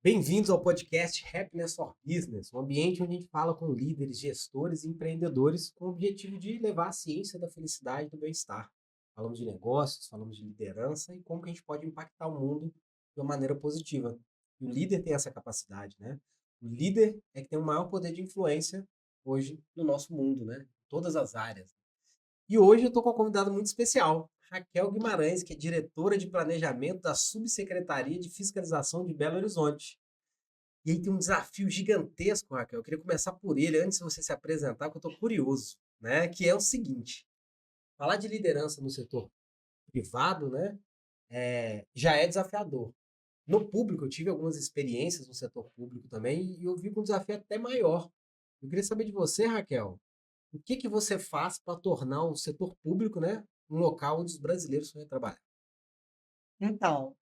Bem-vindos ao podcast Happiness for Business, um ambiente onde a gente fala com líderes, gestores e empreendedores com o objetivo de levar a ciência da felicidade e do bem-estar. Falamos de negócios, falamos de liderança e como que a gente pode impactar o mundo de uma maneira positiva. E o líder tem essa capacidade, né? O líder é que tem o maior poder de influência hoje no nosso mundo, né? Em todas as áreas. E hoje eu estou com uma convidada muito especial, Raquel Guimarães, que é diretora de planejamento da Subsecretaria de Fiscalização de Belo Horizonte. E aí tem um desafio gigantesco, Raquel. Eu queria começar por ele, antes de você se apresentar, que eu estou curioso, né? Que é o seguinte: falar de liderança no setor privado, né? Já é desafiador. No público, eu tive algumas experiências no setor público também e eu vi com um desafio até maior. Eu queria saber de você, Raquel, o que que você faz para tornar o setor público, né, um local onde os brasileiros podem trabalhar? Então,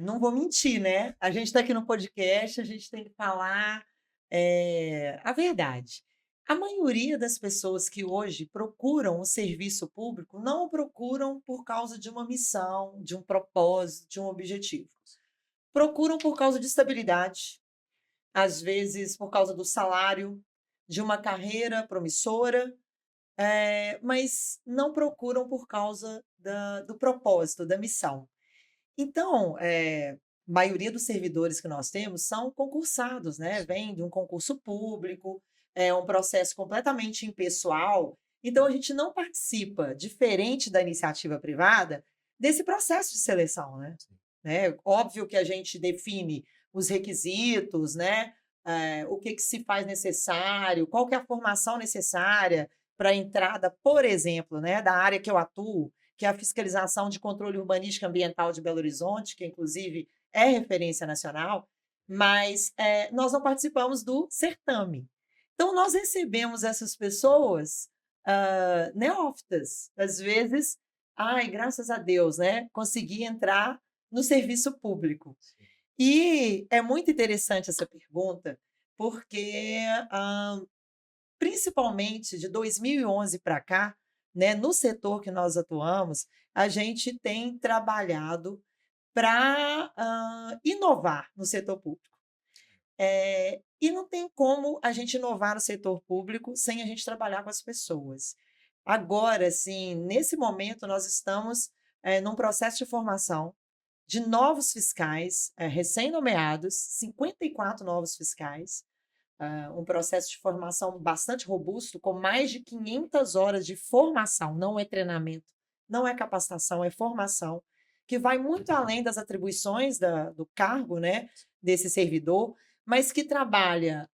não vou mentir, né, a gente está aqui no podcast, a gente tem que falar, a verdade. A maioria das pessoas que hoje procuram o serviço público não o procuram por causa de uma missão, de um propósito, de um objetivo. Procuram por causa de estabilidade, às vezes por causa do salário, de uma carreira promissora, mas não procuram por causa do propósito, da missão. Então, maioria dos servidores que nós temos são concursados, né, vêm de um concurso público, é um processo completamente impessoal, então a gente não participa, diferente da iniciativa privada, desse processo de seleção, né. Óbvio que a gente define os requisitos, né, o que que se faz necessário, qual que é a formação necessária para a entrada, por exemplo, né, da área que eu atuo, que é a fiscalização de controle urbanístico e ambiental de Belo Horizonte, que inclusive é referência nacional, mas nós não participamos do certame. Então, nós recebemos essas pessoas neófitas, às vezes, ai, graças a Deus, né, consegui entrar no serviço público. E é muito interessante essa pergunta, porque principalmente de 2011 para cá, né, no setor que nós atuamos, a gente tem trabalhado para inovar no setor público. E não tem como a gente inovar no setor público sem a gente trabalhar com as pessoas. Agora, assim, nesse momento, nós estamos num processo de formação de novos fiscais, recém-nomeados, 54 novos fiscais, um processo de formação bastante robusto, com mais de 500 horas de formação, não é treinamento, não é capacitação, é formação, que vai muito além das atribuições do cargo, né, desse servidor, mas que trabalha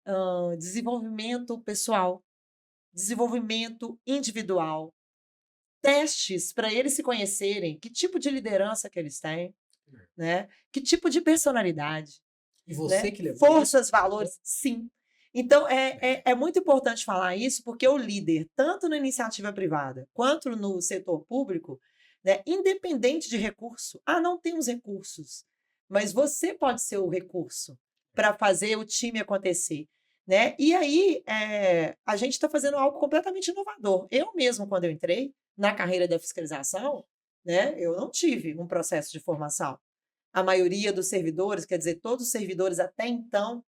desenvolvimento pessoal, desenvolvimento individual, testes para eles se conhecerem, que tipo de liderança que eles têm, né, que tipo de personalidade, E você né? que levou isso? Forças, valores, sim. Então, é muito importante falar isso, porque o líder, tanto na iniciativa privada quanto no setor público, né, independente de recurso, não temos recursos, mas você pode ser o recurso para fazer o time acontecer. Né? E aí, a gente está fazendo algo completamente inovador. Eu mesmo, quando eu entrei na carreira da fiscalização, né, eu não tive um processo de formação. A maioria dos servidores, quer dizer, todos os servidores até então,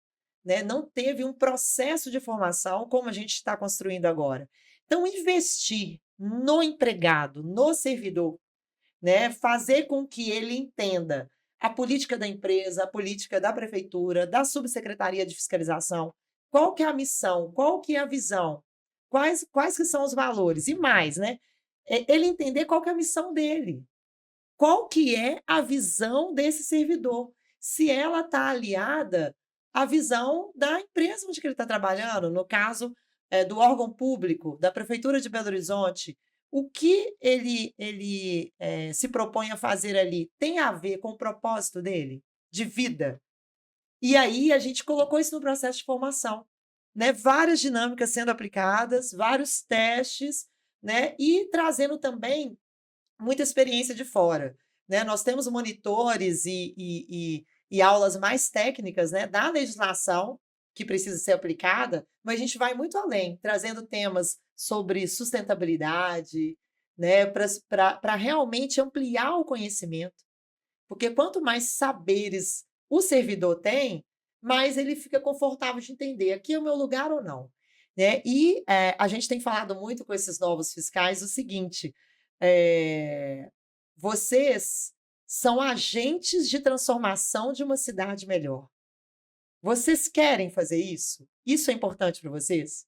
né, não teve um processo de formação como a gente está construindo agora. Então, investir no empregado, no servidor, né, fazer com que ele entenda a política da empresa, a política da prefeitura, da subsecretaria de fiscalização, qual que é a missão, qual que é a visão, quais que são os valores e mais, né? Ele entender qual que é a missão dele, qual que é a visão desse servidor, se ela está aliada à visão da empresa onde que ele está trabalhando, no caso, do órgão público, da prefeitura de Belo Horizonte, o que ele se propõe a fazer ali tem a ver com o propósito dele, de vida? E aí a gente colocou isso no processo de formação, né, várias dinâmicas sendo aplicadas, vários testes, né, e trazendo também muita experiência de fora, né. Nós temos monitores e aulas mais técnicas, né, da legislação que precisa ser aplicada, mas a gente vai muito além, trazendo temas sobre sustentabilidade, né, pra realmente ampliar o conhecimento, porque quanto mais saberes o servidor tem, mas ele fica confortável de entender, aqui é o meu lugar ou não, né? E a gente tem falado muito com esses novos fiscais o seguinte, vocês são agentes de transformação de uma cidade melhor. Vocês querem fazer isso? Isso é importante para vocês?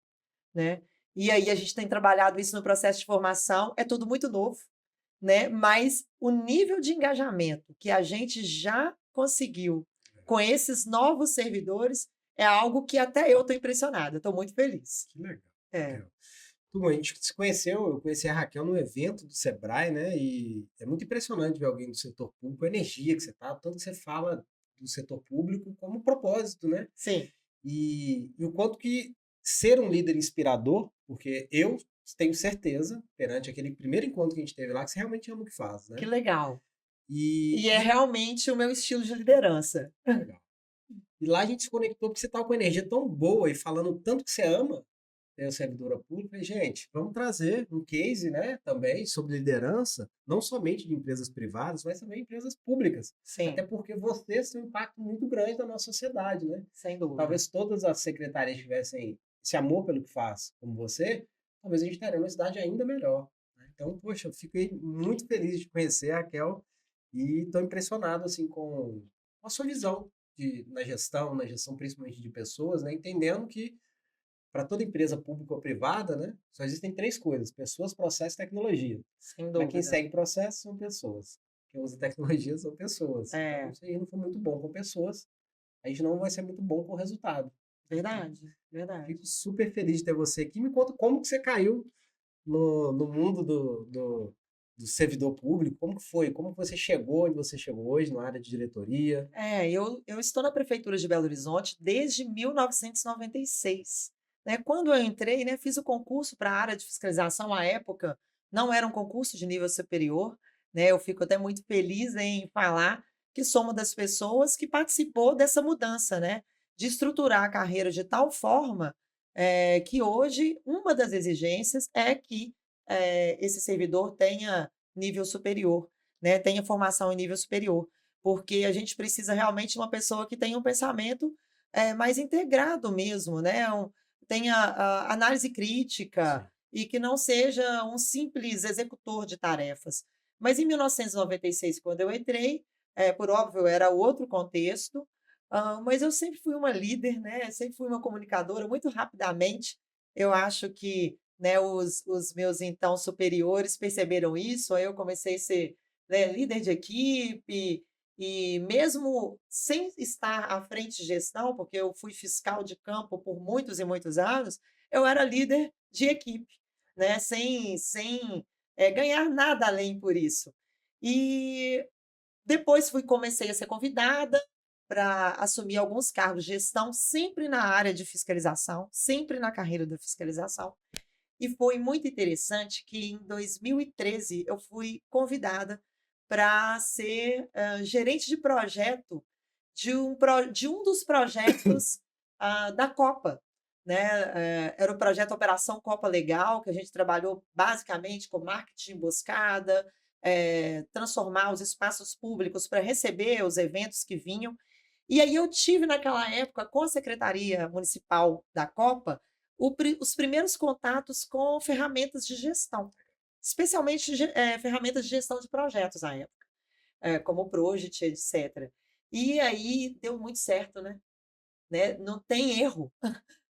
Né? E aí a gente tem trabalhado isso no processo de formação, é tudo muito novo, né? Mas o nível de engajamento que a gente já conseguiu com esses novos servidores é algo que até eu estou impressionada, estou muito feliz. Que legal, É, Raquel. Tudo bom, a gente se conheceu, eu conheci a Raquel num evento do Sebrae, né? E é muito impressionante ver alguém do setor público, a energia que você tá, tanto que você fala do setor público como propósito, né? sim, E o quanto que ser um líder inspirador, porque eu tenho certeza, perante aquele primeiro encontro que a gente teve lá, que você realmente ama o que faz, que né? legal. E, E é realmente o meu estilo de liderança. legal. E lá a gente se conectou porque você estava com energia tão boa e falando tanto que você ama ser servidora pública. Falei, gente, vamos trazer um case, né, também sobre liderança, não somente de empresas privadas, mas também empresas públicas. Até Sim, porque vocês têm um impacto muito grande na nossa sociedade, né? sem dúvida. Talvez todas as secretarias tivessem esse amor pelo que faz, como você, talvez a gente estaria numa cidade ainda melhor, né? Então, poxa, eu fiquei muito feliz de conhecer a Raquel e estou impressionado assim com a sua visão na gestão principalmente de pessoas, né? Entendendo que para toda empresa pública ou privada, né, só existem três coisas: pessoas, processo e tecnologia. Sem Mas quem dúvida. segue processo são pessoas. Quem usa tecnologia são pessoas. Então, É, se a gente não for muito bom com pessoas, a gente não vai ser muito bom com o resultado. Então, verdade, verdade. fico super feliz de ter você aqui. Me conta como que você caiu no mundo do servidor público, como que foi? Como que você chegou onde você chegou hoje, na área de diretoria? Eu estou na prefeitura de Belo Horizonte desde 1996. Né? Quando eu entrei, né, fiz o concurso para a área de fiscalização à época, não era um concurso de nível superior, né? Eu fico até muito feliz em falar que sou uma das pessoas que participou dessa mudança, né? De estruturar a carreira de tal forma que hoje uma das exigências é que esse servidor tenha nível superior, né? Tenha formação em nível superior, porque a gente precisa realmente de uma pessoa que tenha um pensamento mais integrado mesmo, né? Tenha análise crítica Sim. e que não seja um simples executor de tarefas. Mas em 1996, quando eu entrei, por óbvio, era outro contexto, mas eu sempre fui uma líder, né? Sempre fui uma comunicadora. Muito rapidamente, eu acho que, né, os meus então superiores perceberam isso. Aí eu comecei a ser, né, líder de equipe, e mesmo sem estar à frente de gestão, porque eu fui fiscal de campo por muitos e muitos anos, eu era líder de equipe, né? Sem ganhar nada além por isso. E depois comecei a ser convidada para assumir alguns cargos de gestão, sempre na área de fiscalização, sempre na carreira da fiscalização. E foi muito interessante que em 2013 eu fui convidada para ser gerente de projeto de um dos projetos da Copa. Né? Era o projeto Operação Copa Legal, que a gente trabalhou basicamente com marketing de emboscada, transformar os espaços públicos para receber os eventos que vinham. E aí eu tive naquela época com a Secretaria Municipal da Copa os primeiros contatos com ferramentas de gestão, especialmente ferramentas de gestão de projetos à época, como o Project, etc. E aí deu muito certo, né? Não tem erro.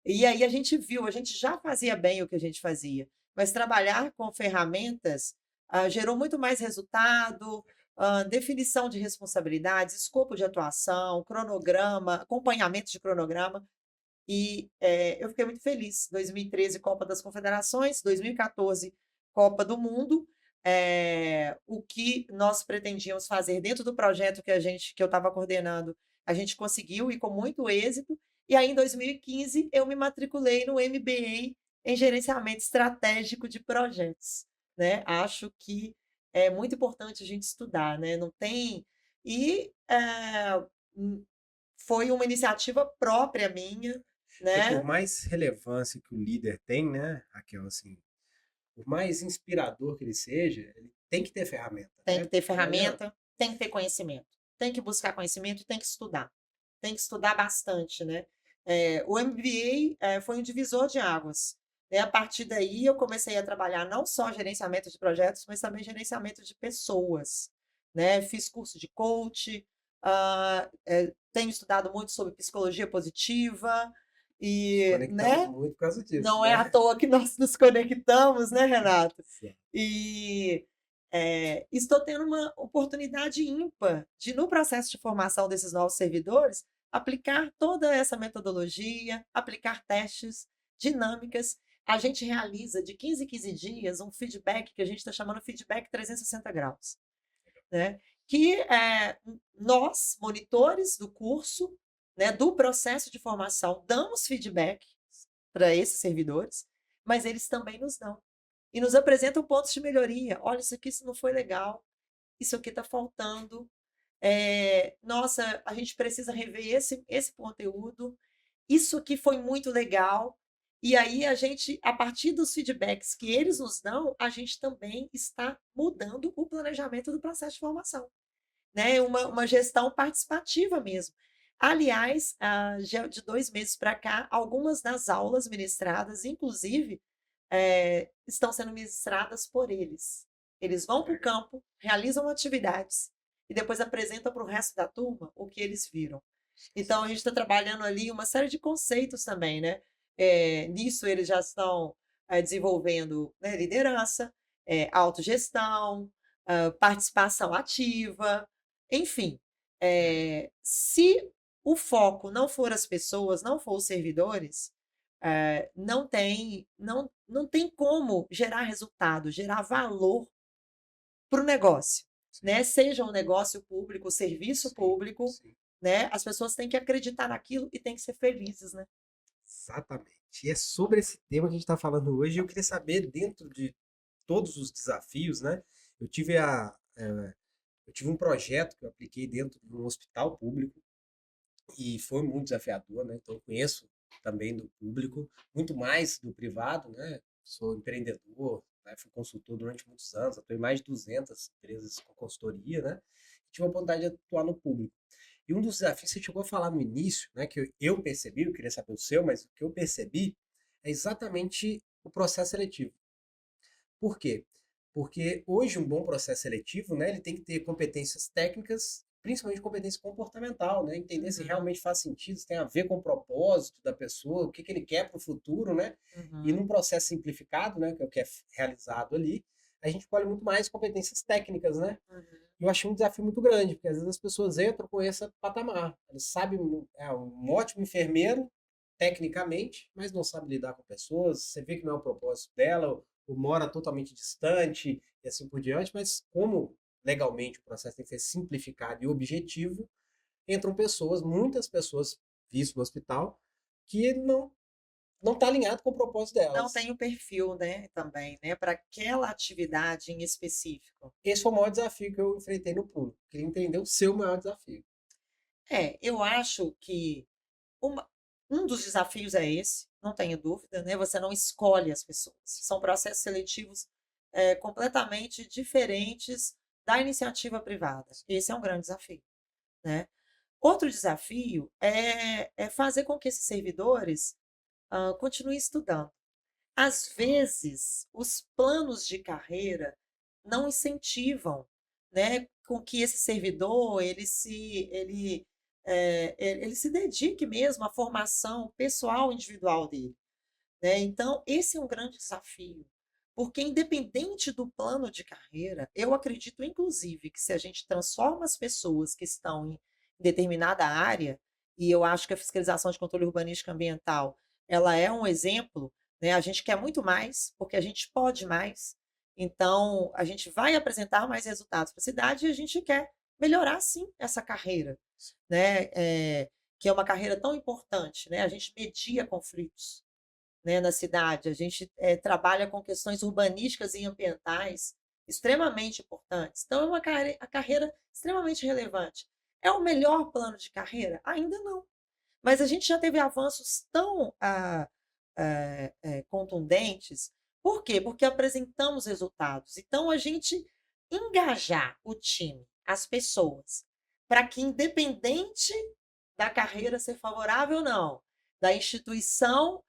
E aí a gente viu, a gente já fazia bem o que a gente fazia, mas trabalhar com ferramentas gerou muito mais resultado, definição de responsabilidades, escopo de atuação, cronograma, acompanhamento de cronograma. E eu fiquei muito feliz. 2013, Copa das Confederações, 2014, Copa do Mundo. O que nós pretendíamos fazer dentro do projeto que eu estava coordenando, a gente conseguiu e com muito êxito. E aí, em 2015, eu me matriculei no MBA em Gerenciamento Estratégico de Projetos. Né? Acho que é muito importante a gente estudar, né? Não tem. E foi uma iniciativa própria minha, E por né? mais relevância que o líder tem, né, Raquel, assim, por mais inspirador que ele seja, ele tem que ter ferramenta, Tem que né? ter Não adianta. ferramenta, tem que ter conhecimento. Tem que buscar conhecimento e tem que estudar. tem que estudar bastante, né? O MBA foi um divisor de águas. Né? A partir daí, eu comecei a trabalhar não só gerenciamento de projetos, mas também gerenciamento de pessoas. Né? Fiz curso de coach, tenho estudado muito sobre psicologia positiva, Nos e, conectamos né, muito por causa disso, não é à né? toa que nós nos conectamos, né, Renato? Certo. E estou tendo uma oportunidade ímpar de, no processo de formação desses novos servidores, aplicar toda essa metodologia, aplicar testes, dinâmicas. A gente realiza de 15 em 15 dias um feedback que a gente está chamando feedback 360 graus, né? Que nós, monitores do curso, né, do processo de formação, damos feedback para esses servidores, mas eles também nos dão. E nos apresentam pontos de melhoria. Olha, isso não foi legal, isso aqui está faltando. Nossa, a gente precisa rever esse conteúdo. Isso aqui foi muito legal. E aí, a partir dos feedbacks que eles nos dão, a gente também está mudando o planejamento do processo de formação. Né? Uma gestão participativa mesmo. Aliás, de 2 meses para cá, algumas das aulas ministradas, inclusive, estão sendo ministradas por eles. Eles vão para o campo, realizam atividades e depois apresentam para o resto da turma o que eles viram. Então, a gente está trabalhando ali uma série de conceitos também, né? Nisso, eles já estão desenvolvendo, né, liderança, autogestão, participação ativa, enfim. Se o foco não for as pessoas, não for os servidores, não tem como gerar resultado, gerar valor para o negócio. Né? Seja um negócio público, serviço público, Sim. né? As pessoas têm que acreditar naquilo e têm que ser felizes, né? Exatamente. E é sobre esse tema que a gente está falando hoje. Eu queria saber, dentro de todos os desafios, né? Eu tive eu tive um projeto que eu apliquei dentro de um hospital público e foi muito desafiador, né? Então eu conheço também do público, muito mais do privado, né? Sou empreendedor, né? Fui consultor durante muitos anos, atuei em mais de 200 empresas com consultoria, né? E tive a oportunidade de atuar no público. E um dos desafios, você chegou a falar no início, né, que eu percebi, eu queria saber o seu, mas o que eu percebi é exatamente o processo seletivo. Por quê? Porque hoje um bom processo seletivo, né, ele tem que ter competências técnicas, principalmente competência comportamental, né, entender se realmente faz sentido, se tem a ver com o propósito da pessoa, o que ele quer para o futuro, né? E num processo simplificado, né, que é o que é realizado ali, a gente colhe muito mais competências técnicas, né? E eu achei um desafio muito grande, porque às vezes as pessoas entram com esse patamar. Eles sabem, é um ótimo enfermeiro, tecnicamente, mas não sabe lidar com pessoas. Você vê que não é o propósito dela, ou mora totalmente distante e assim por diante, mas como legalmente o processo tem que ser simplificado e objetivo, entram pessoas, muitas pessoas vistas no hospital, que não está alinhado com o propósito Não delas. tem o perfil, né, também, né, para aquela atividade em específico. Esse foi o maior desafio que eu enfrentei no público. Queria entender o seu maior desafio. Eu acho que um dos desafios é esse, não tenho dúvida, né? Você não escolhe as pessoas. São processos seletivos completamente diferentes da iniciativa privada. Esse é um grande desafio, né? Outro desafio é fazer com que esses servidores continuem estudando. Às vezes, os planos de carreira não incentivam, né, com que esse servidor ele se dedique mesmo à formação pessoal individual dele. Né? Então, esse é um grande desafio, porque independente do plano de carreira, eu acredito, inclusive, que se a gente transforma as pessoas que estão em determinada área, e eu acho que a fiscalização de controle urbanístico ambiental, ela é um exemplo, né? A gente quer muito mais, porque a gente pode mais, então a gente vai apresentar mais resultados para a cidade e a gente quer melhorar, sim, essa carreira, né? Que é uma carreira tão importante, né? A gente media conflitos, né, na cidade. A gente trabalha com questões urbanísticas e ambientais extremamente importantes. Então, é uma carreira extremamente relevante. É o melhor plano de carreira? Ainda não. Mas a gente já teve avanços tão contundentes. Por quê? Porque apresentamos resultados. Então, a gente engajar o time, as pessoas, para que, independente da carreira ser favorável ou não, da instituição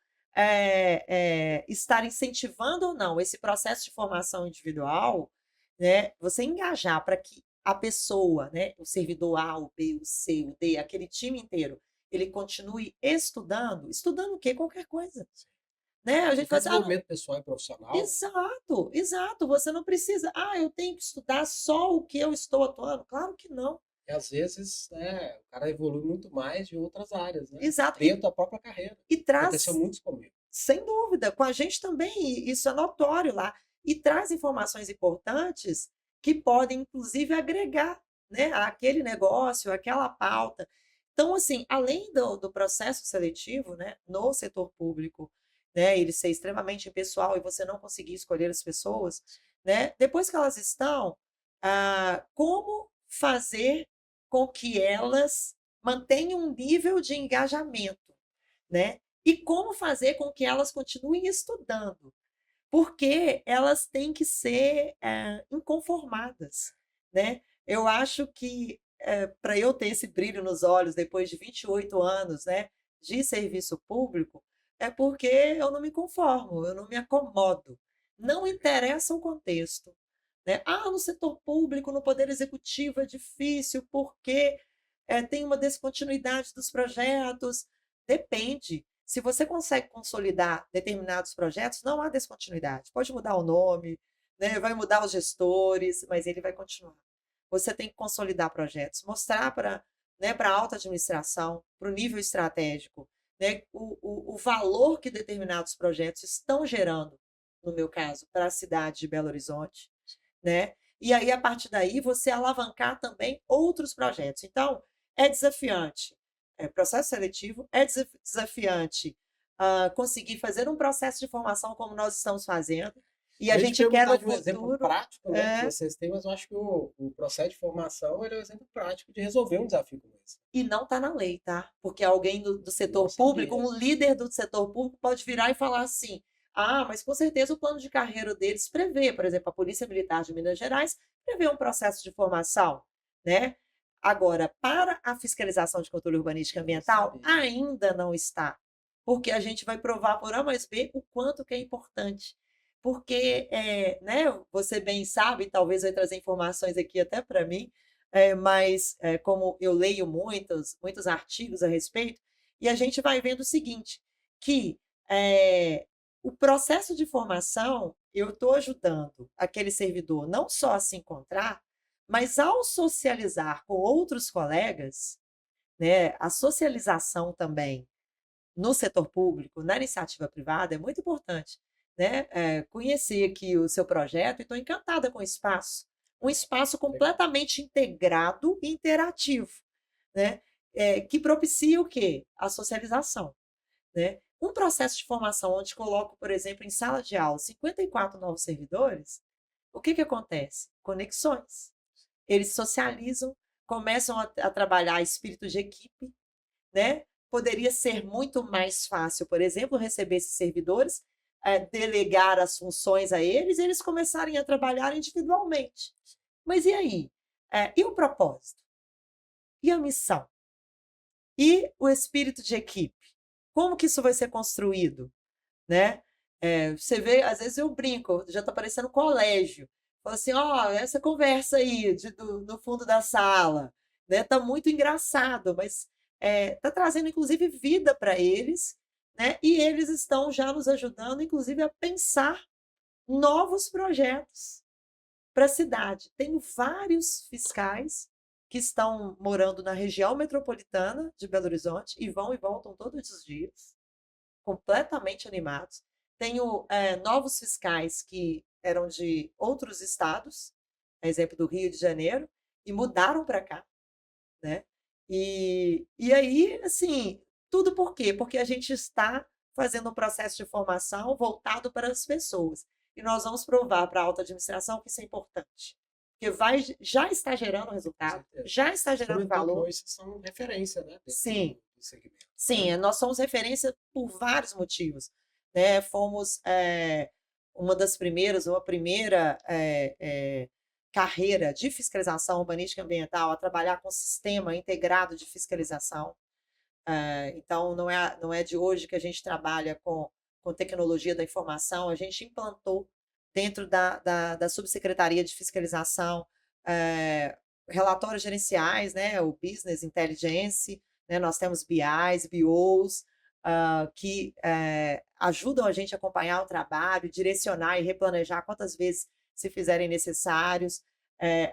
estar incentivando ou não esse processo de formação individual, né, você engajar para que a pessoa, né, o servidor A, o B, o C, o D, aquele time inteiro, ele continue estudando, estudando o quê? Qualquer coisa. Né? A gente Qualquer fala assim, não, desenvolvimento pessoal e profissional, né? exato, exato, você não precisa, eu tenho que estudar só o que eu estou atuando. Claro que não. E às vezes, né, o cara evolui muito mais de outras áreas, né? Exato. Dentro da própria carreira. E Aconteceu traz, muito comigo. sem dúvida, com a gente também, e isso é notório lá, e traz informações importantes que podem, inclusive, agregar, né, aquele negócio, aquela pauta. Então, assim, além do processo seletivo, né, no setor público, né, ele ser extremamente impessoal e você não conseguir escolher as pessoas, né, depois que elas estão, como fazer com que elas mantenham um nível de engajamento, né? E como fazer com que elas continuem estudando, porque elas têm que ser inconformadas, né? Eu acho que para eu ter esse brilho nos olhos depois de 28 anos, né, de serviço público, é porque eu não me conformo, eu não me acomodo. Não interessa o contexto, né? No setor público, no poder executivo é difícil porque tem uma descontinuidade dos projetos. Depende. Se você consegue consolidar determinados projetos, não há descontinuidade. Pode mudar o nome, né? Vai mudar os gestores, mas ele vai continuar. Você tem que consolidar projetos, mostrar para, né, para a alta administração, para o nível estratégico, né, o valor que determinados projetos estão gerando, no meu caso, para a cidade de Belo Horizonte, né? E aí, a partir daí, você alavancar também outros projetos. Então, é desafiante. Processo seletivo, é desafiante conseguir fazer um processo de formação como nós estamos fazendo. E a Eu ia te gente quer perguntar no de um exemplo futuro. prático, né, que vocês têm, mas eu acho que o processo de formação ele é um exemplo prático de resolver um desafio como esse. E não está na lei, tá? Porque alguém do Não setor público, sabia. um líder do setor público, pode virar e falar assim: mas com certeza o plano de carreira deles prevê, por exemplo, a Polícia Militar de Minas Gerais prevê um processo de formação, né? Agora, para a fiscalização de controle urbanístico e Eu não ambiental, sabia. ainda não está. Porque a gente vai provar por A mais B o quanto que é importante. Porque, né, você bem sabe, talvez vai trazer informações aqui até para mim, mas como eu leio muitos artigos a respeito, e a gente vai vendo o seguinte, que o processo de formação, eu estou ajudando aquele servidor não só a se encontrar, mas ao socializar com outros colegas, né, a socialização também no setor público, na iniciativa privada, é muito importante. Né? Conheci aqui o seu projeto e estou encantada com o espaço. Um espaço Legal. completamente integrado e interativo, né? Que propicia o quê? A socialização. Né? Um processo de formação onde coloco, por exemplo, em sala de aula 54 novos servidores, o que acontece? Conexões. Eles socializam, começam a trabalhar espírito de equipe, né? Poderia ser muito mais fácil, por exemplo, receber esses servidores, delegar as funções a eles e eles começarem a trabalhar individualmente. Mas e aí? E o propósito? E a missão? E o espírito de equipe? Como que isso vai ser construído? Né? Você vê, às vezes eu brinco, já está parecendo colégio. Fala assim, essa conversa aí no fundo da sala, né? Tá muito engraçado, mas tá trazendo inclusive vida para eles, né? E eles estão já nos ajudando, inclusive, a pensar novos projetos para a cidade. Tenho vários fiscais que estão morando na região metropolitana de Belo Horizonte e vão e voltam todos os dias, completamente animados. Tenho novos fiscais que eram de outros estados, exemplo do Rio de Janeiro, e mudaram para cá, né? E aí, assim, tudo por quê? Porque a gente está fazendo um processo de formação voltado para as pessoas. E nós vamos provar para a alta administração que isso é importante. Porque já está gerando Com resultado, certeza. já está gerando Sobretudo que valor. hoje vocês são referência, né, dentro Sim, do segmento, sim, né? nós somos referência por vários motivos, né? Fomos uma das primeiras, ou a primeira carreira de fiscalização urbanística e ambiental a trabalhar com sistema integrado de fiscalização. Então, não é de hoje que a gente trabalha com tecnologia da informação. A gente implantou dentro da Subsecretaria de Fiscalização eh, relatórios gerenciais, né, o Business Intelligence, né, nós temos BIs, BOs, que ajudam a gente a acompanhar o trabalho, direcionar e replanejar quantas vezes se fizerem necessários.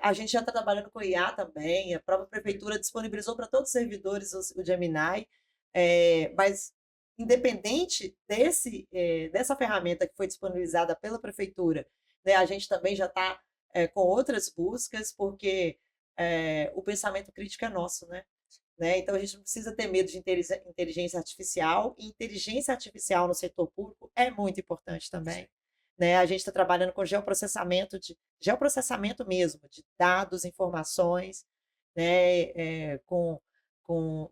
A gente já está trabalhando com IA também, a própria prefeitura disponibilizou para todos os servidores o Gemini, mas independente dessa ferramenta que foi disponibilizada pela prefeitura, né, a gente também já está com outras buscas, porque o pensamento crítico é nosso, né? Então, a gente não precisa ter medo de inteligência artificial, e inteligência artificial no setor público é muito importante também. Né? A gente está trabalhando com geoprocessamento mesmo, de dados, informações, né?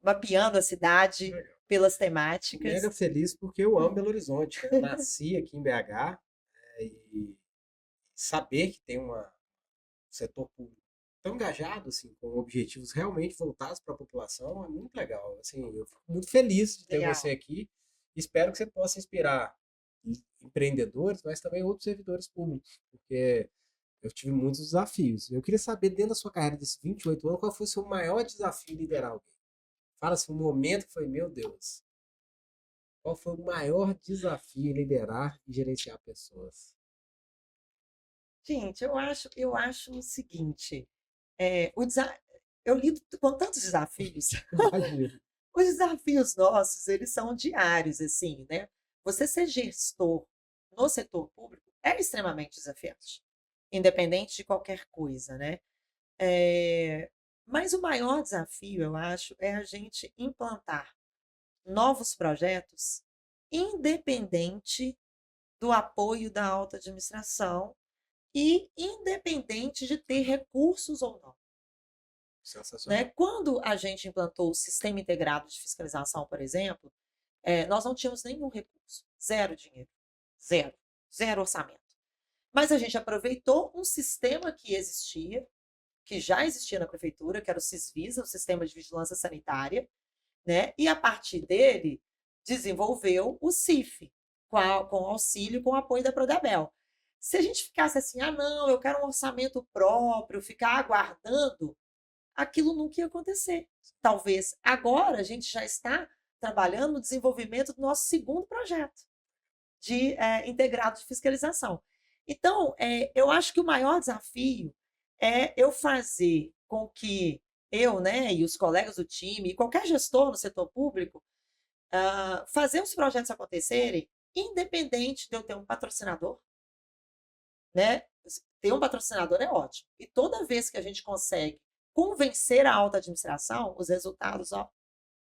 Mapeando a cidade pelas temáticas. Mega feliz porque eu amo Belo Horizonte. Eu nasci aqui em BH, e saber que tem um setor público tão engajado assim, com objetivos realmente voltados para a população é muito legal. Assim, eu fico muito feliz de ter Legal. você aqui. Espero que você possa inspirar empreendedores, mas também outros servidores públicos, porque eu tive muitos desafios. Eu queria saber, dentro da sua carreira desses 28 anos, qual foi o seu maior desafio liderar alguém? Fala assim, um momento que foi, meu Deus, qual foi o maior desafio em liderar e gerenciar pessoas? Gente, eu acho o seguinte, eu lido com tantos desafios. Imagina. Os desafios nossos, eles são diários, assim, né? Você ser gestor no setor público é extremamente desafiante, independente de qualquer coisa, né? Mas o maior desafio, eu acho, é a gente implantar novos projetos, independente do apoio da alta administração e independente de ter recursos ou não. Sensacional. Né? Quando a gente implantou o Sistema Integrado de Fiscalização, por exemplo, nós não tínhamos nenhum recurso, zero dinheiro, zero orçamento. Mas a gente aproveitou um sistema que existia, que já existia na prefeitura, que era o Sisvisa, o Sistema de Vigilância Sanitária, né? E a partir dele desenvolveu o CIF, com auxílio, com apoio da Prodabel. Se a gente ficasse assim, não, eu quero um orçamento próprio, ficar aguardando, aquilo nunca ia acontecer. Talvez agora a gente já está trabalhando no desenvolvimento do nosso segundo projeto de integrado de fiscalização. Então, eu acho que o maior desafio é eu fazer com que eu, né, e os colegas do time, e qualquer gestor no setor público, fazer os projetos acontecerem, independente de eu ter um patrocinador, né? Ter um patrocinador é ótimo. E toda vez que a gente consegue convencer a alta administração, os resultados,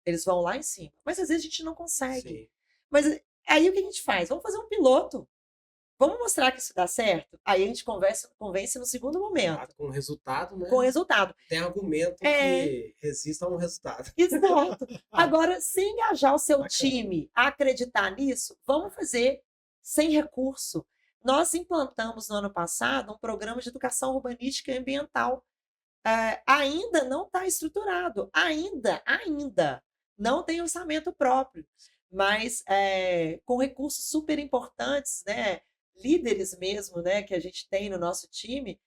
eles vão lá em cima. Mas às vezes a gente não consegue. Sim. Mas aí o que a gente faz? Vamos fazer um piloto. Vamos mostrar que isso dá certo? Aí a gente convence no segundo momento. Com resultado, né? Com resultado. Tem argumento que resista a um resultado. Exato. Agora, se engajar o seu Bacana. time a acreditar nisso, vamos fazer sem recurso. Nós implantamos no ano passado um programa de educação urbanística e ambiental. Ainda não está estruturado, ainda não tem orçamento próprio, mas com recursos super importantes, né? Líderes mesmo, né? Que a gente tem no nosso time,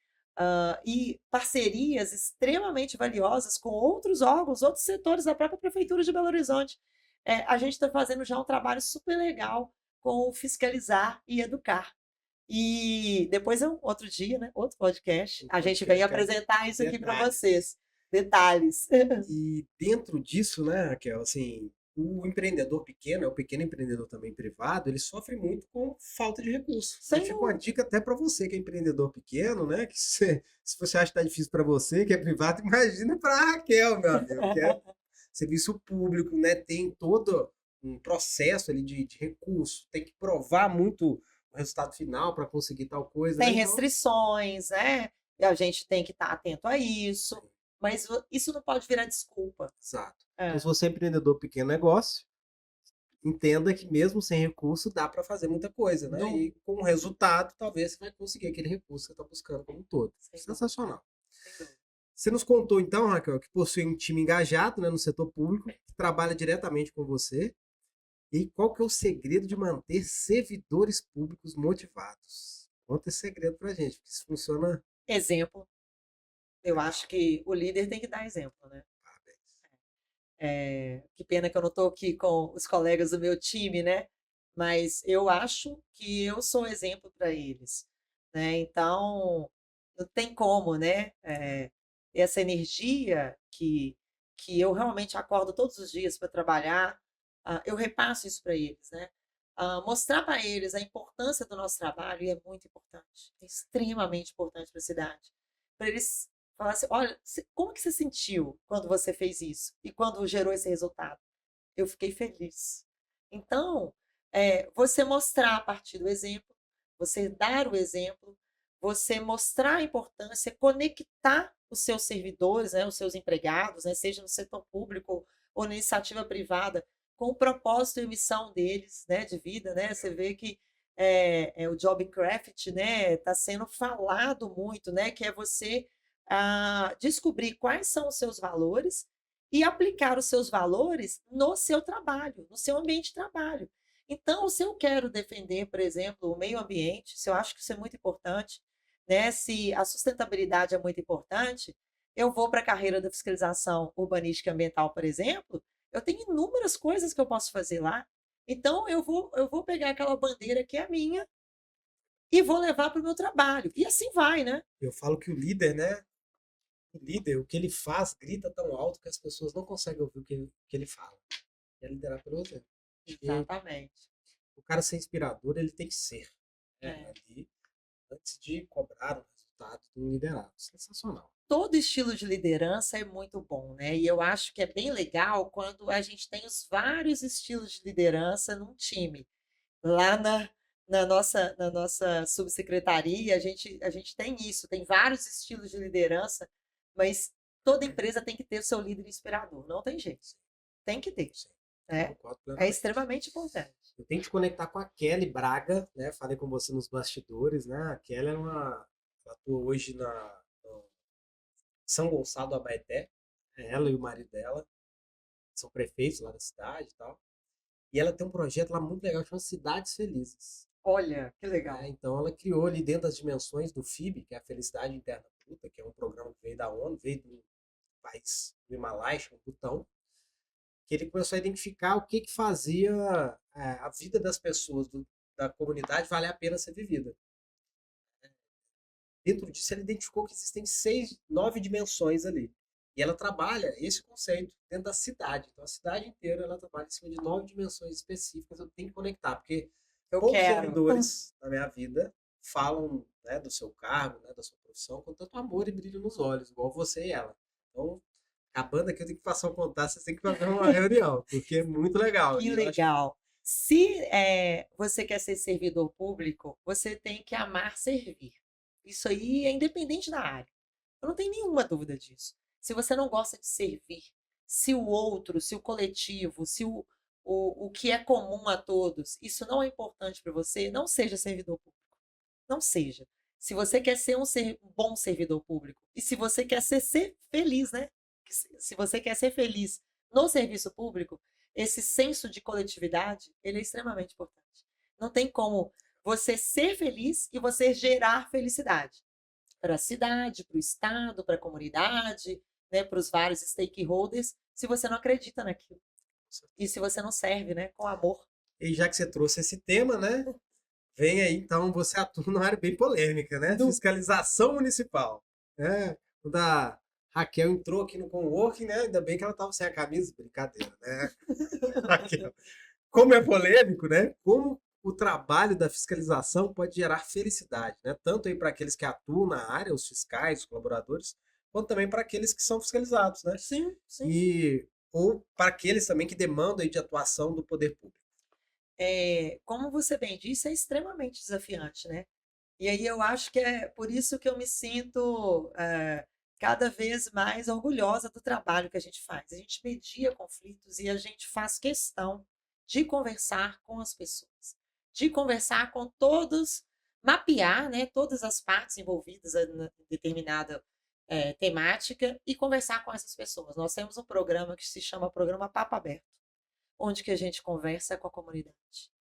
e parcerias extremamente valiosas com outros órgãos, outros setores da própria Prefeitura de Belo Horizonte. A gente está fazendo já um trabalho super legal com o Fiscalizar e Educar. E depois, outro dia, né? Outro podcast, a gente vem apresentar isso aqui para vocês. Detalhes. E dentro disso, né, Raquel, assim, o empreendedor pequeno, o pequeno empreendedor também privado, ele sofre muito com falta de recursos. Sem Fica uma dica até para você que é empreendedor pequeno, né, que se você acha que está difícil para você, que é privado, imagina para a Raquel, meu amigo, que é serviço público, né, tem todo um processo ali de recurso, tem que provar muito o resultado final para conseguir tal coisa. Tem né? restrições, né? E a gente tem que estar atento a isso, mas isso não pode virar desculpa. Exato. Então, se você é empreendedor pequeno negócio, entenda que mesmo sem recurso dá para fazer muita coisa, né? E com o resultado, talvez você vai conseguir aquele recurso que você está buscando como um todo. Sensacional. Você nos contou, então, Raquel, que possui um time engajado, né, no setor público, que trabalha diretamente com você. E qual que é o segredo de manter servidores públicos motivados? Conta esse segredo pra gente, porque isso funciona. Exemplo. Eu acho que o líder tem que dar exemplo, né? Parabéns. Que pena que eu não estou aqui com os colegas do meu time, né? Mas eu acho que eu sou exemplo para eles, né? Então, não tem como, né? Essa energia que eu realmente acordo todos os dias para trabalhar, eu repasso isso para eles, né? Mostrar para eles a importância do nosso trabalho e é muito importante, é extremamente importante para a cidade, para eles falar assim, olha, como que você sentiu quando você fez isso? E quando gerou esse resultado? Eu fiquei feliz. Então, você mostrar a partir do exemplo, você dar o exemplo, você mostrar a importância, conectar os seus servidores, né, os seus empregados, né, seja no setor público ou na iniciativa privada, com o propósito e missão deles, né, de vida, né? Você vê que o Jobcraft, né, está sendo falado muito, né, que é você descobrir quais são os seus valores e aplicar os seus valores no seu trabalho, no seu ambiente de trabalho. Então, se eu quero defender, por exemplo, o meio ambiente, se eu acho que isso é muito importante, né, se a sustentabilidade é muito importante, eu vou para a carreira da fiscalização urbanística e ambiental, por exemplo, eu tenho inúmeras coisas que eu posso fazer lá. Então, eu vou pegar aquela bandeira que é minha e vou levar para o meu trabalho. E assim vai, né? Eu falo que o líder, né? O líder, o que ele faz, grita tão alto que as pessoas não conseguem ouvir o que ele fala. É liderar pelo exemplo. E Exatamente. o cara ser inspirador, ele tem que ser, né, É. ali, antes de cobrar o resultado do liderado. Sensacional. Todo estilo de liderança é muito bom, né? E eu acho que é bem legal quando a gente tem os vários estilos de liderança num time. Lá na nossa subsecretaria, a gente tem isso, tem vários estilos de liderança, mas toda empresa tem que ter o seu líder inspirador, não tem jeito, tem que ter, Sim, né? concordo É plenamente. extremamente importante. Eu tenho que te conectar com a Kelly Braga, né? Falei com você nos bastidores, né? A Kelly ela atua hoje no São Gonçalo do Abaeté. Ela e o marido dela são prefeitos lá da cidade e tal. E ela tem um projeto lá muito legal, chama Cidades Felizes. Olha, que Né? legal. Então ela criou ali dentro das dimensões do FIB, que é a Felicidade Interna Bruta, que é um programa que veio da ONU, veio do país do Himalaia, chama Butão, que ele começou a identificar o que que fazia a vida das pessoas da comunidade valer a pena ser vivida. Dentro disso, ele identificou que existem 9 dimensões ali. E ela trabalha esse conceito dentro da cidade. Então, a cidade inteira ela trabalha em cima de 9 dimensões específicas. Eu tenho que conectar, porque Eu poucos quero. servidores na minha vida falam, né, do seu cargo, né, da sua profissão, com tanto amor e brilho nos olhos, igual você e ela. Então, acabando aqui, eu tenho que passar o contato, vocês têm que fazer uma reunião, porque é muito legal. Que E eu acho que legal. Se você quer ser servidor público, você tem que amar servir. Isso aí é independente da área. Eu não tenho nenhuma dúvida disso. Se você não gosta de servir, se o outro, se o coletivo, se o que é comum a todos, isso não é importante para você, não seja servidor público. Não seja. Se você quer ser um bom servidor público e se você quer ser feliz, né? Se você quer ser feliz no serviço público, esse senso de coletividade, ele é extremamente importante. Não tem como você ser feliz e você gerar felicidade para a cidade, para o estado, para a comunidade, né, para os vários stakeholders, se você não acredita naquilo. E se você não serve, né, com amor. e já que você trouxe esse tema, né? Vem aí, então, você atua numa área bem polêmica, né? Do... Fiscalização municipal. Né? Quando a Raquel entrou aqui no coworking, né? Ainda bem que ela estava sem a camisa, brincadeira, né? Raquel, como é polêmico, né? Como o trabalho da fiscalização pode gerar felicidade, né? Tanto aí para aqueles que atuam na área, os fiscais, os colaboradores, quanto também para aqueles que são fiscalizados, né? Sim, sim. E ou para aqueles também que demandam aí de atuação do poder público. Como você bem disse, é extremamente desafiante, né? E aí eu acho que é por isso que eu me sinto cada vez mais orgulhosa do trabalho que a gente faz. A gente media conflitos e a gente faz questão de conversar com as pessoas, de conversar com todos, mapear, né, todas as partes envolvidas em determinado temática e conversar com essas pessoas. Nós temos um programa que se chama Programa Papo Aberto, onde que a gente conversa com a comunidade.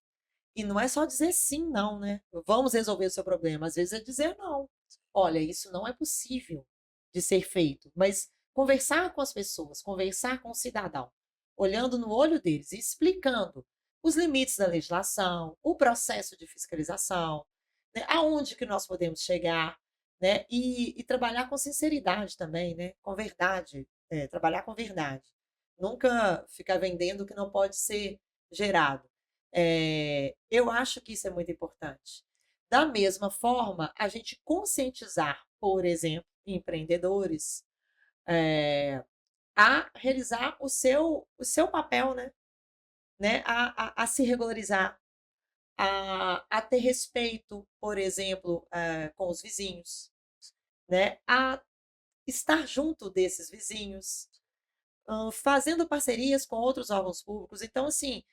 E não é só dizer sim, não, né? Vamos resolver o seu problema. Às vezes é dizer não. Olha, isso não é possível de ser feito. Mas conversar com as pessoas, conversar com o cidadão, olhando no olho deles e explicando os limites da legislação, o processo de fiscalização, né? Aonde que nós podemos chegar, né? E trabalhar com sinceridade também, né? Com verdade, trabalhar com verdade. Nunca ficar vendendo o que não pode ser gerado. Eu acho que isso é muito importante. Da mesma forma, a gente conscientizar, por exemplo, empreendedores a realizar o seu papel, né? A se regularizar, a ter respeito, por exemplo, com os vizinhos, né? A estar junto desses vizinhos, fazendo parcerias com outros órgãos públicos. Então, assim,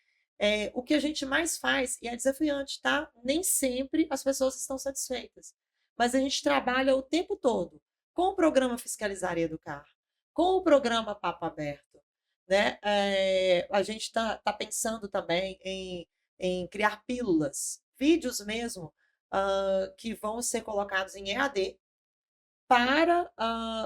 o que a gente mais faz, e é desafiante, tá? Nem sempre as pessoas estão satisfeitas, mas a gente trabalha o tempo todo com o programa Fiscalizar e Educar, com o programa Papo Aberto, né? A gente está pensando também em criar pílulas, vídeos mesmo, que vão ser colocados em EAD, para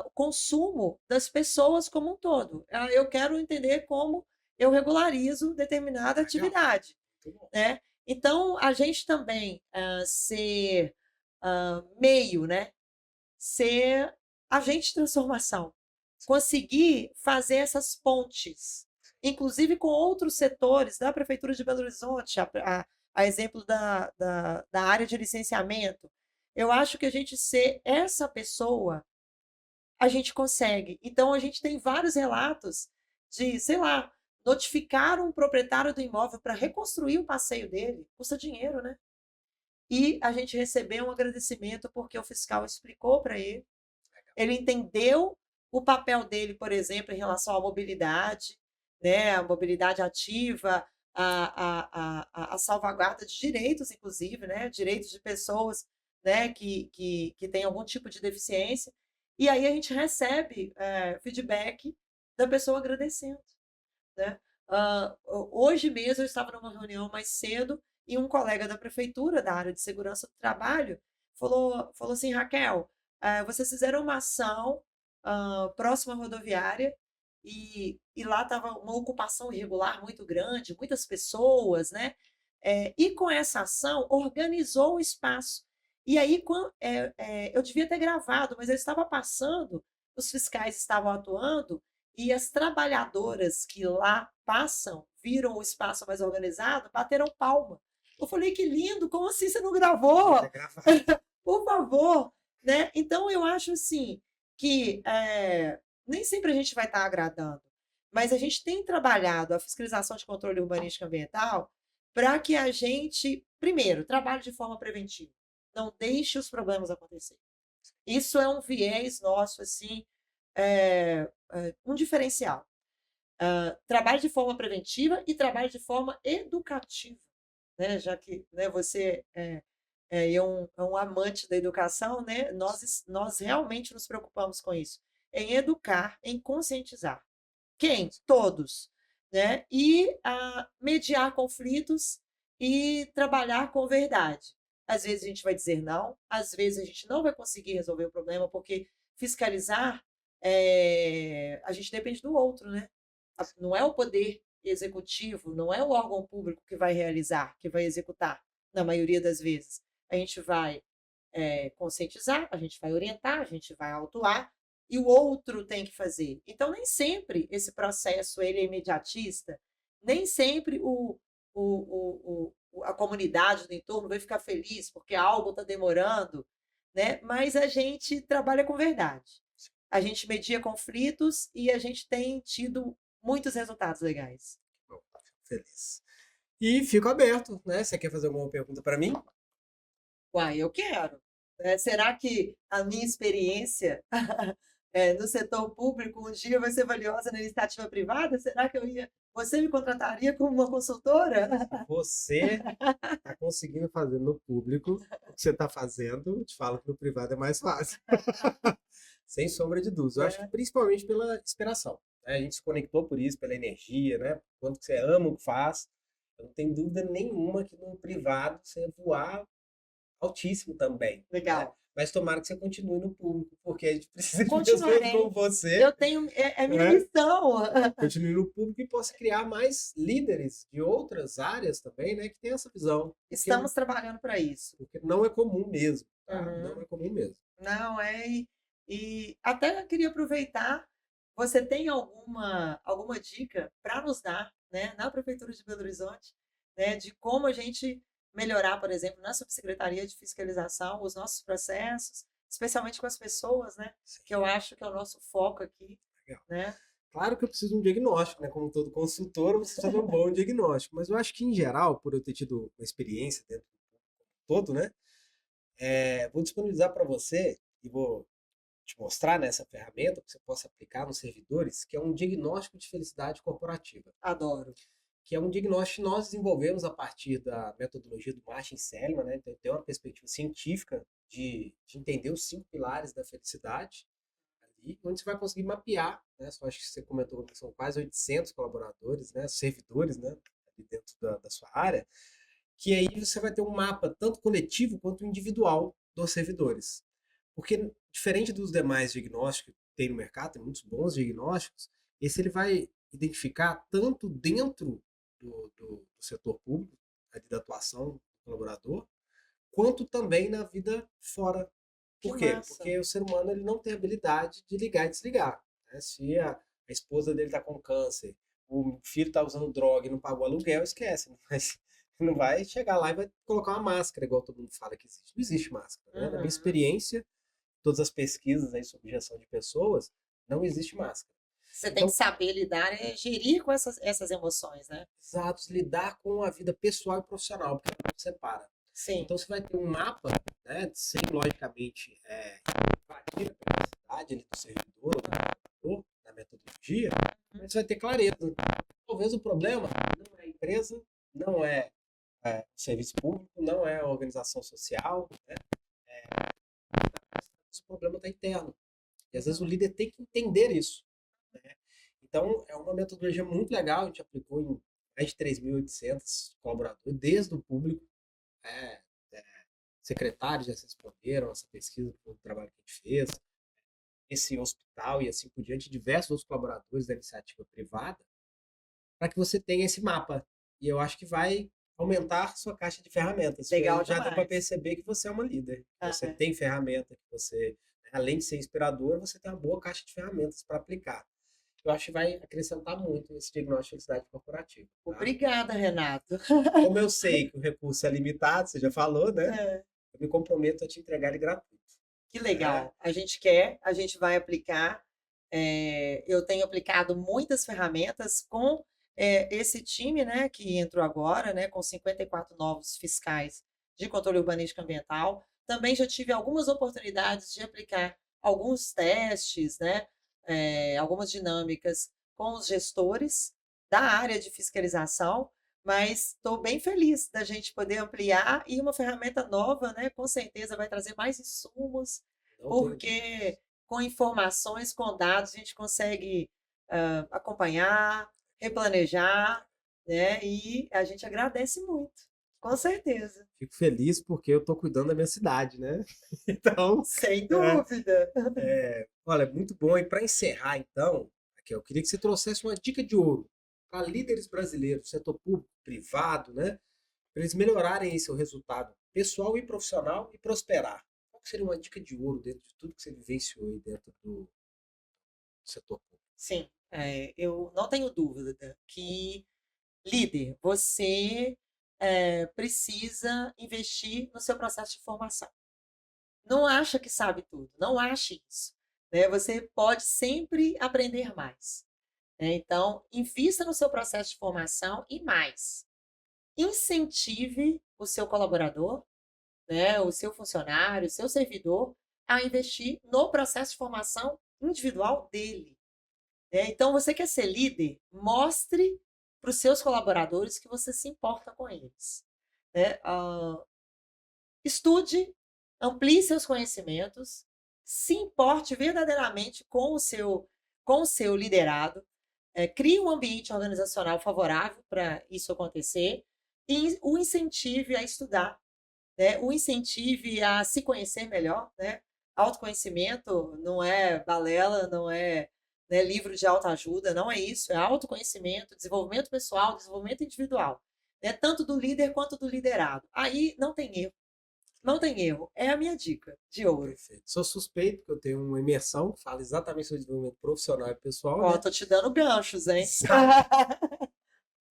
o consumo das pessoas como um todo. Eu quero entender como eu regularizo determinada Legal. atividade, Muito bom. né? Então, a gente também ser meio, né? Ser agente de transformação, conseguir fazer essas pontes, inclusive com outros setores da Prefeitura de Belo Horizonte, a exemplo da área de licenciamento. Eu acho que a gente ser essa pessoa, a gente consegue. Então, a gente tem vários relatos de, sei lá, notificar um proprietário do imóvel para reconstruir o passeio dele, custa dinheiro, né? E a gente recebeu um agradecimento porque o fiscal explicou para ele, ele entendeu o papel dele, por exemplo, em relação à mobilidade, né? A mobilidade ativa, a salvaguarda de direitos, inclusive, né? Direitos de pessoas, né? Que têm algum tipo de deficiência. E aí a gente recebe feedback da pessoa agradecendo, né? Hoje mesmo eu estava numa reunião mais cedo e um colega da prefeitura, da área de segurança do trabalho, falou assim: Raquel, vocês fizeram uma ação próxima à rodoviária e lá estava uma ocupação irregular muito grande, muitas pessoas, né? E com essa ação organizou o espaço. E aí eu devia ter gravado, mas eu estava passando, os fiscais estavam atuando e as trabalhadoras que lá passam, viram o espaço mais organizado, bateram palma. Eu falei, que lindo, como assim você não gravou? Por favor, né? Então eu acho assim que nem sempre a gente vai estar agradando, mas a gente tem trabalhado a fiscalização de controle urbanístico e ambiental para que a gente, primeiro, trabalhe de forma preventiva, não deixe os problemas acontecerem. Isso é um viés nosso, assim, um diferencial. Trabalhe de forma preventiva e trabalhe de forma educativa, né? Já que, né, você é um amante da educação, né? Nós realmente nos preocupamos com isso, em educar, em conscientizar. Quem? Todos, né? E mediar conflitos e trabalhar com verdade. Às vezes a gente vai dizer não, às vezes a gente não vai conseguir resolver o problema, porque fiscalizar, a gente depende do outro, né? Não é o poder executivo, não é o órgão público que vai realizar, que vai executar, na maioria das vezes. A gente vai conscientizar, a gente vai orientar, a gente vai autuar, e o outro tem que fazer. Então, nem sempre esse processo ele é imediatista, nem sempre a comunidade do entorno vai ficar feliz porque algo está demorando, né? Mas a gente trabalha com verdade. A gente media conflitos e a gente tem tido muitos resultados legais. Bom, fico feliz. E fico aberto, né? Você quer fazer alguma pergunta para mim? Uai, eu quero. Será que a minha experiência no setor público um dia vai ser valiosa na iniciativa privada? Será que você me contrataria como uma consultora? Você está conseguindo fazer no público o que você está fazendo, eu te falo que no privado é mais fácil. Sem sombra de dúvidas. Eu acho que principalmente pela inspiração, né? A gente se conectou por isso, pela energia, né? Quanto que você ama o que faz. Eu não tenho dúvida nenhuma que no privado você ia voar altíssimo também, né? Legal. Mas tomara que você continue no público, porque a gente precisa de pessoas Continuarei. como você, Eu tenho, é minha né? missão. Continue no público e possa criar mais líderes de outras áreas também, né? Que tem essa visão. Porque, Estamos trabalhando para isso. porque não é comum mesmo, tá? Uhum. Não é comum mesmo. Não, e até eu queria aproveitar, você tem alguma dica para nos dar, né, na Prefeitura de Belo Horizonte, né, de como a gente melhorar, por exemplo, na Subsecretaria de Fiscalização, os nossos processos, especialmente com as pessoas, né, que eu acho que é o nosso foco aqui, Legal. né? Claro que eu preciso de um diagnóstico, né? Como todo consultor, eu preciso fazer um bom diagnóstico. Mas eu acho que, em geral, por eu ter tido uma experiência dentro do todo, né? Vou disponibilizar para você e vou te mostrar nessa ferramenta que você possa aplicar nos servidores, que é um diagnóstico de felicidade corporativa. Adoro. Que é um diagnóstico que nós desenvolvemos a partir da metodologia do Martin Seligman, né? Então, tem uma perspectiva científica de entender os 5 pilares da felicidade, ali, onde você vai conseguir mapear, né? Só acho que você comentou que são quase 800 colaboradores, né? Servidores, né? Ali dentro da sua área, que aí você vai ter um mapa tanto coletivo quanto individual dos servidores. Porque, diferente dos demais diagnósticos que tem no mercado, tem muitos bons diagnósticos, esse ele vai identificar tanto dentro do setor público, ali da atuação do colaborador, quanto também na vida fora. Por quê? Massa. Porque o ser humano ele não tem habilidade de ligar e desligar, né? Se a esposa dele está com câncer, o filho está usando droga e não pagou aluguel, esquece. Não vai chegar lá e vai colocar uma máscara, igual todo mundo fala que existe. Não existe máscara, né? Na minha experiência, todas as pesquisas aí sobre gestão de pessoas, não existe máscara. Você tem que saber lidar e gerir com essas emoções, né? Exato, lidar com a vida pessoal e profissional, porque não separa. Sim. Então você vai ter um mapa, né, sem logicamente invadir a privacidade ali do servidor ou do trabalhador, na metodologia, mas você vai ter clareza. Talvez o problema não é a empresa, não é o serviço público, não é a organização social, né? O problema está interno. E às vezes o líder tem que entender isso, né? Então é uma metodologia muito legal, a gente aplicou em mais de 3.800 colaboradores, desde o público, é, é, secretários já responderam essa pesquisa do trabalho que a gente fez, esse hospital e assim por diante, diversos outros colaboradores da iniciativa privada, para que você tenha esse mapa. E eu acho que vai aumentar sua caixa de ferramentas. Legal já dá para demais. perceber que você é uma líder. Você tem ferramenta, que você, além de ser inspirador, você tem uma boa caixa de ferramentas para aplicar. Eu acho que vai acrescentar muito esse diagnóstico de felicidade corporativa. Tá? Obrigada, Renato. Como eu sei que o recurso é limitado, você já falou, né? Eu me comprometo a te entregar ele gratuito. Que legal. A gente quer, a gente vai aplicar. Eu tenho aplicado muitas ferramentas com esse time, né, que entrou agora, né, com 54 novos fiscais de controle urbanístico ambiental. Também já tive algumas oportunidades de aplicar alguns testes, né, algumas dinâmicas com os gestores da área de fiscalização, mas estou bem feliz da gente poder ampliar e uma ferramenta nova, né, com certeza vai trazer mais insumos, porque com informações, com dados, a gente consegue acompanhar, replanejar, né, e a gente agradece muito, com certeza. Fico feliz porque eu estou cuidando da minha cidade, né? Então, sem dúvida. Olha, muito bom. E para encerrar, então, Raquel, eu queria que você trouxesse uma dica de ouro para líderes brasileiros, setor público, privado, né? Para eles melhorarem seu resultado pessoal e profissional e prosperar. Qual seria uma dica de ouro dentro de tudo que você vivenciou aí dentro do setor público? Sim, eu não tenho dúvida que, líder, você precisa investir no seu processo de formação. Não acha que sabe tudo, não ache isso, né? Você pode sempre aprender mais, né? Então, invista no seu processo de formação e mais. Incentive o seu colaborador, né, o seu funcionário, o seu servidor, a investir no processo de formação individual dele. Então, você quer ser líder? Mostre para os seus colaboradores que você se importa com eles. Estude, amplie seus conhecimentos, se importe verdadeiramente com o seu liderado, crie um ambiente organizacional favorável para isso acontecer e o incentive a estudar, né? O incentive a se conhecer melhor, né? Autoconhecimento não é balela, não é, né, livro de autoajuda, não é isso, é autoconhecimento, desenvolvimento pessoal, desenvolvimento individual, né? Tanto do líder quanto do liderado. Aí não tem erro. Não tem erro. É a minha dica de ouro. Perfeito. Sou suspeito, porque eu tenho uma imersão que fala exatamente sobre desenvolvimento profissional e pessoal, Ó, né? tô te dando ganchos, hein?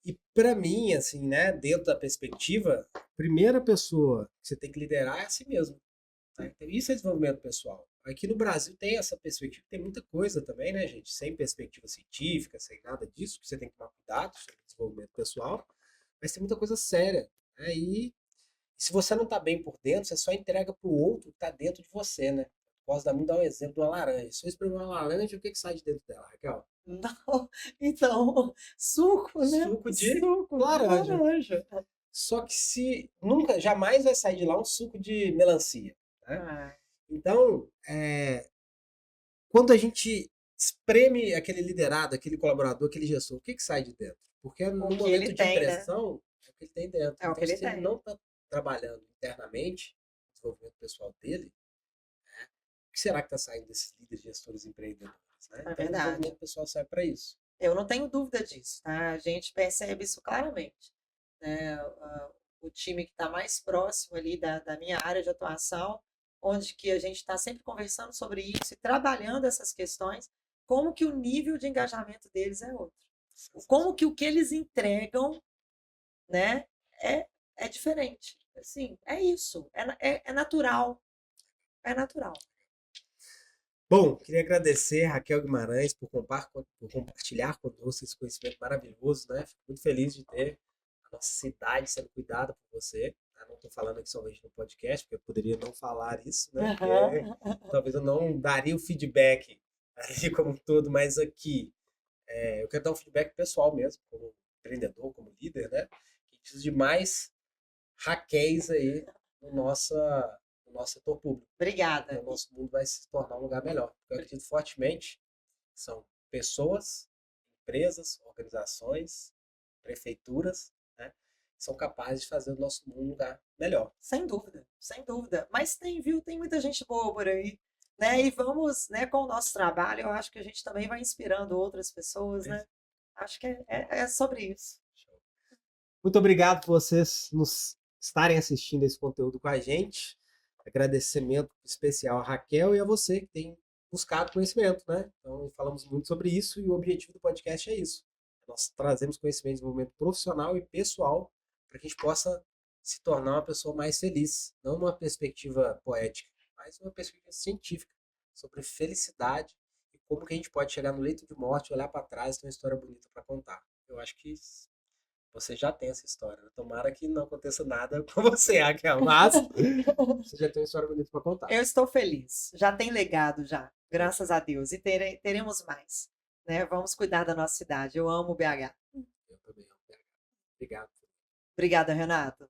E para mim, assim, né, dentro da perspectiva, a primeira pessoa que você tem que liderar é a si mesmo. Tá? Então, isso é desenvolvimento pessoal. Aqui no Brasil tem essa perspectiva, tem muita coisa também, né, gente? Sem perspectiva científica, sem nada disso, que você tem que tomar cuidado sobre desenvolvimento pessoal, mas tem muita coisa séria. Né? E se você não tá bem por dentro, você só entrega pro outro que tá dentro de você, né? Posso dar, muito dar um exemplo de uma laranja. Se eu espremer uma laranja, o que sai de dentro dela, Raquel? Não, então, suco, né? Suco de Suco de laranja. laranja. Só que se nunca, jamais vai sair de lá um suco de melancia, né? Ah, Então, quando a gente espreme aquele liderado, aquele colaborador, aquele gestor, o que sai de dentro? Porque no o que momento ele de tem, né? pressão, é o que ele tem dentro. É o que Então, ele se ele tem. não está trabalhando internamente, o desenvolvimento pessoal dele, o que será que está saindo desses líderes, gestores e empreendedores? Né? É Então, o verdade. desenvolvimento pessoal serve para isso. Eu não tenho dúvida disso, tá? A gente percebe isso claramente, né? O time que está mais próximo ali da minha área de atuação, onde que a gente está sempre conversando sobre isso e trabalhando essas questões, como que o nível de engajamento deles é outro. Como que o que eles entregam, né, é diferente. Assim, é isso, é natural, é natural. Bom, queria agradecer Raquel Guimarães por compartilhar conosco esse conhecimento maravilhoso, né? Fico muito feliz de ter a nossa cidade sendo cuidada por você. Né? Não estou falando aqui somente no podcast, porque eu poderia não falar isso, né? Porque talvez eu não daria o feedback ali como um todo, mas aqui eu quero dar um feedback pessoal mesmo, como empreendedor, como líder, né? Que precisa de mais Raquéis aí no nosso setor público. Obrigada. O nosso mundo vai se tornar um lugar melhor. Eu acredito fortemente que são pessoas, empresas, organizações, prefeituras, né, que são capazes de fazer o nosso mundo um lugar melhor. Sem dúvida, sem dúvida. Mas tem, viu? Tem muita gente boa por aí. Né? E vamos, né, com o nosso trabalho, eu acho que a gente também vai inspirando outras pessoas, né? Acho que é sobre isso. Muito obrigado por vocês nos estarem assistindo esse conteúdo com a gente. Agradecimento especial a Raquel e a você que tem buscado conhecimento, né? Então, falamos muito sobre isso e o objetivo do podcast é isso. Nós trazemos conhecimento de desenvolvimento profissional e pessoal para que a gente possa se tornar uma pessoa mais feliz, não numa perspectiva poética, mas uma perspectiva científica sobre felicidade e como que a gente pode chegar no leito de morte, olhar para trás e ter uma história bonita para contar. Eu acho que você já tem essa história. Né? Tomara que não aconteça nada com você, Raquel, mas você já tem uma história bonita para contar. Eu estou feliz. Já tem legado já, graças a Deus. E teremos mais. Né? Vamos cuidar da nossa cidade. Eu amo o BH. Eu também amo BH. Obrigado. Obrigada, Renato.